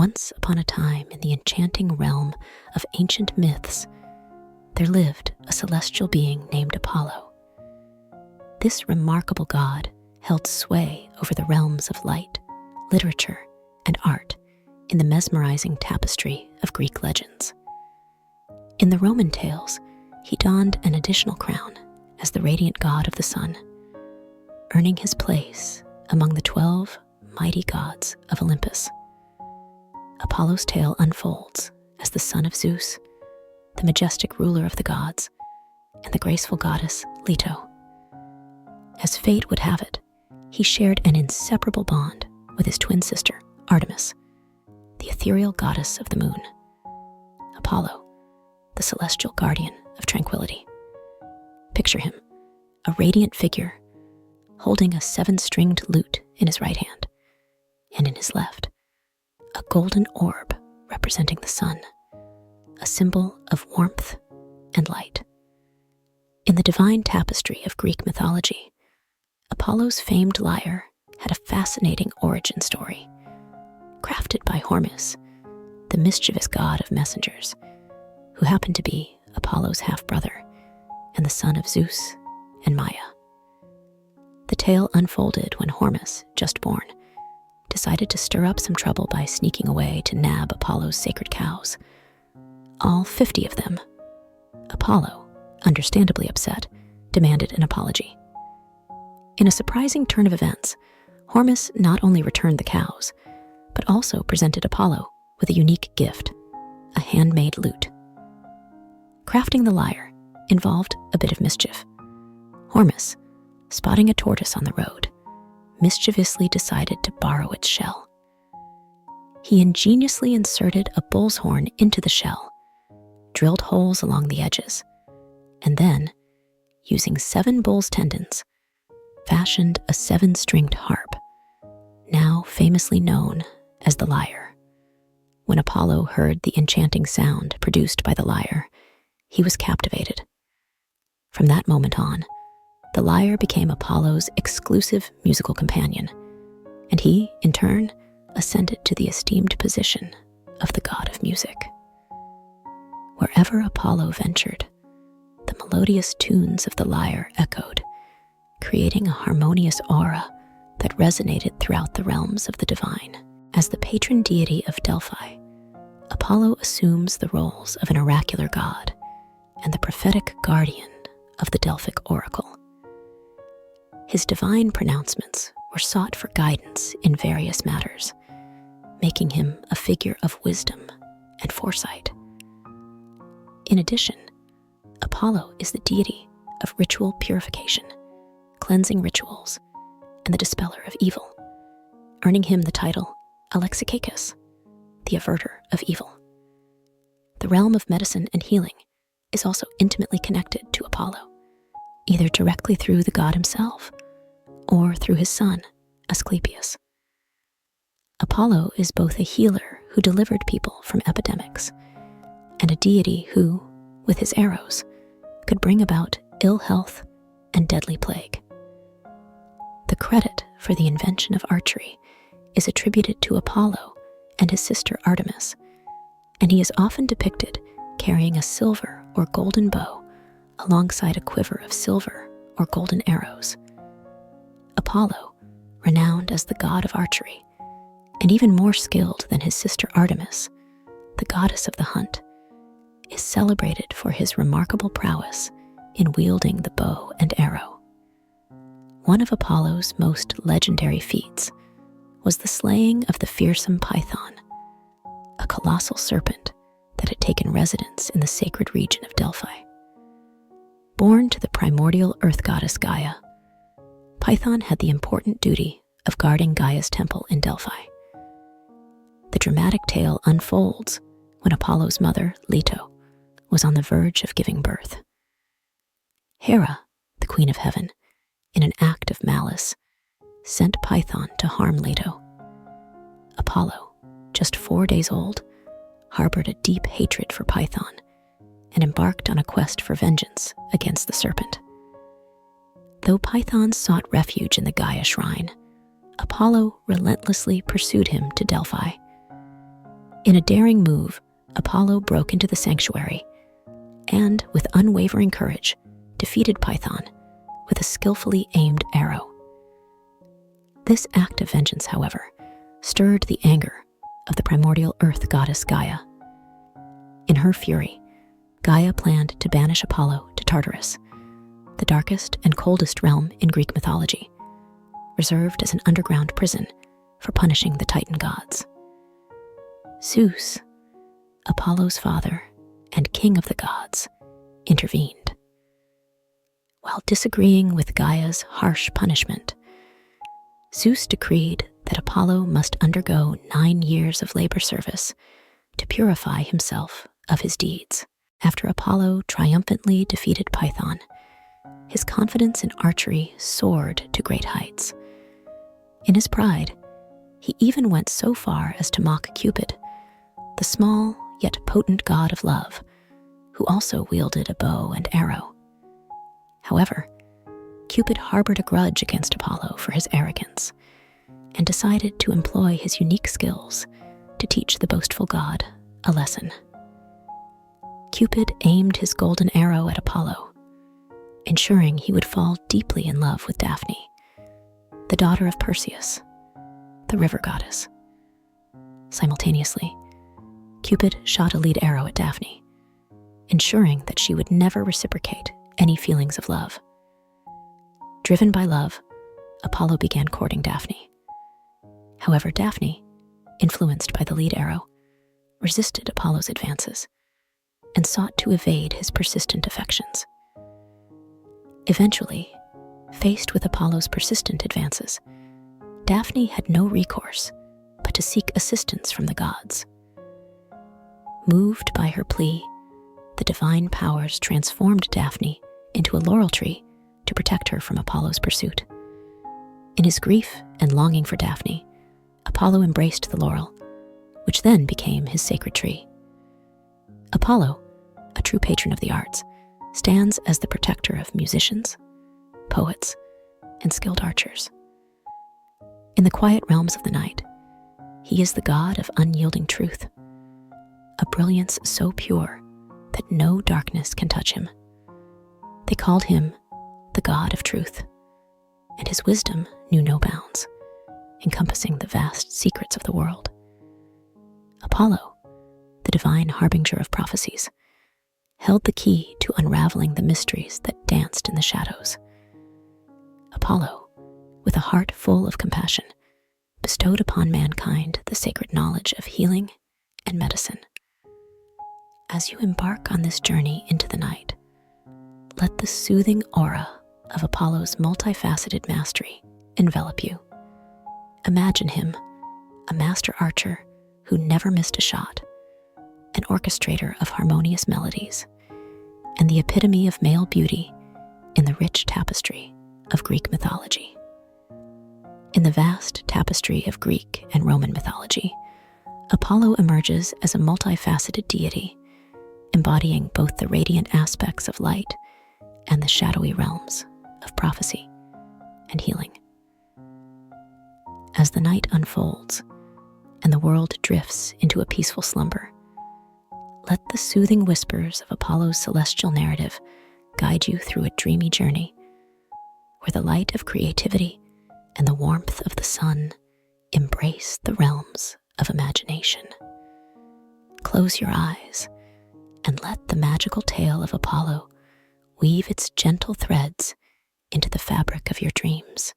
Once upon a time, in the enchanting realm of ancient myths, there lived a celestial being named Apollo. This remarkable god held sway over the realms of light, literature, and art in the mesmerizing tapestry of Greek legends. In the Roman tales, he donned an additional crown as the radiant god of the sun, earning his place among the 12 mighty gods of Olympus. Apollo's tale unfolds as the son of Zeus, the majestic ruler of the gods, and the graceful goddess Leto. As fate would have it, he shared an inseparable bond with his twin sister, Artemis, the ethereal goddess of the moon. Apollo, the celestial guardian of tranquility. Picture him, a radiant figure, holding a 7-stringed lute in his right hand, and in his left, a golden orb representing the sun, a symbol of warmth and light. In the divine tapestry of Greek mythology, Apollo's famed lyre had a fascinating origin story. Crafted by Hermes, the mischievous god of messengers, who happened to be Apollo's half-brother and the son of Zeus and Maya. The tale unfolded when Hermes, just born, decided to stir up some trouble by sneaking away to nab Apollo's sacred cows. All 50 of them. Apollo, understandably upset, demanded an apology. In a surprising turn of events, Hermes not only returned the cows, but also presented Apollo with a unique gift, a handmade lute. Crafting the lyre involved a bit of mischief. Hermes, spotting a tortoise on the road, mischievously decided to borrow its shell. He ingeniously inserted a bull's horn into the shell, drilled holes along the edges, and then, using 7 bull's tendons, fashioned a 7-stringed harp, now famously known as the lyre. When Apollo heard the enchanting sound produced by the lyre, he was captivated. From that moment on, the lyre became Apollo's exclusive musical companion, and he, in turn, ascended to the esteemed position of the god of music. Wherever Apollo ventured, the melodious tunes of the lyre echoed, creating a harmonious aura that resonated throughout the realms of the divine. As the patron deity of Delphi, Apollo assumes the roles of an oracular god and the prophetic guardian of the Delphic Oracle. His divine pronouncements were sought for guidance in various matters, making him a figure of wisdom and foresight. In addition, Apollo is the deity of ritual purification, cleansing rituals, and the dispeller of evil, earning him the title Alexikakis, the averter of evil. The realm of medicine and healing is also intimately connected to Apollo, either directly through the god himself or through his son, Asclepius. Apollo is both a healer who delivered people from epidemics and a deity who, with his arrows, could bring about ill health and deadly plague. The credit for the invention of archery is attributed to Apollo and his sister Artemis, and he is often depicted carrying a silver or golden bow alongside a quiver of silver or golden arrows. Apollo, renowned as the god of archery, and even more skilled than his sister Artemis, the goddess of the hunt, is celebrated for his remarkable prowess in wielding the bow and arrow. One of Apollo's most legendary feats was the slaying of the fearsome Python, a colossal serpent that had taken residence in the sacred region of Delphi. Born to the primordial earth goddess Gaia, Python had the important duty of guarding Gaia's temple in Delphi. The dramatic tale unfolds when Apollo's mother, Leto, was on the verge of giving birth. Hera, the queen of heaven, in an act of malice, sent Python to harm Leto. Apollo, just 4 days old, harbored a deep hatred for Python and embarked on a quest for vengeance against the serpent. Though Python sought refuge in the Gaia shrine, Apollo relentlessly pursued him to Delphi. In a daring move, Apollo broke into the sanctuary and, with unwavering courage, defeated Python with a skillfully aimed arrow. This act of vengeance, however, stirred the anger of the primordial earth goddess Gaia. In her fury, Gaia planned to banish Apollo to Tartarus, the darkest and coldest realm in Greek mythology, reserved as an underground prison for punishing the Titan gods. Zeus, Apollo's father and king of the gods, intervened. While disagreeing with Gaia's harsh punishment, Zeus decreed that Apollo must undergo 9 years of labor service to purify himself of his deeds. After Apollo triumphantly defeated Python, his confidence in archery soared to great heights. In his pride, he even went so far as to mock Cupid, the small yet potent god of love, who also wielded a bow and arrow. However, Cupid harbored a grudge against Apollo for his arrogance and decided to employ his unique skills to teach the boastful god a lesson. Cupid aimed his golden arrow at Apollo, ensuring he would fall deeply in love with Daphne, the daughter of Perseus, the river goddess. Simultaneously, Cupid shot a lead arrow at Daphne, ensuring that she would never reciprocate any feelings of love. Driven by love, Apollo began courting Daphne. However, Daphne, influenced by the lead arrow, resisted Apollo's advances and sought to evade his persistent affections. Eventually, faced with Apollo's persistent advances, Daphne had no recourse but to seek assistance from the gods. Moved by her plea, the divine powers transformed Daphne into a laurel tree to protect her from Apollo's pursuit. In his grief and longing for Daphne, Apollo embraced the laurel, which then became his sacred tree. Apollo, a true patron of the arts, stands as the protector of musicians, poets, and skilled archers. In the quiet realms of the night, he is the god of unyielding truth, a brilliance so pure that no darkness can touch him. They called him the god of truth, and his wisdom knew no bounds, encompassing the vast secrets of the world. Apollo, the divine harbinger of prophecies, held the key to unraveling the mysteries that danced in the shadows. Apollo, with a heart full of compassion, bestowed upon mankind the sacred knowledge of healing and medicine. As you embark on this journey into the night, let the soothing aura of Apollo's multifaceted mastery envelop you. Imagine him, a master archer who never missed a shot, an orchestrator of harmonious melodies, and the epitome of male beauty in the rich tapestry of Greek mythology. In the vast tapestry of Greek and Roman mythology, Apollo emerges as a multifaceted deity, embodying both the radiant aspects of light and the shadowy realms of prophecy and healing. As the night unfolds and the world drifts into a peaceful slumber, let the soothing whispers of Apollo's celestial narrative guide you through a dreamy journey where the light of creativity and the warmth of the sun embrace the realms of imagination. Close your eyes and let the magical tale of Apollo weave its gentle threads into the fabric of your dreams.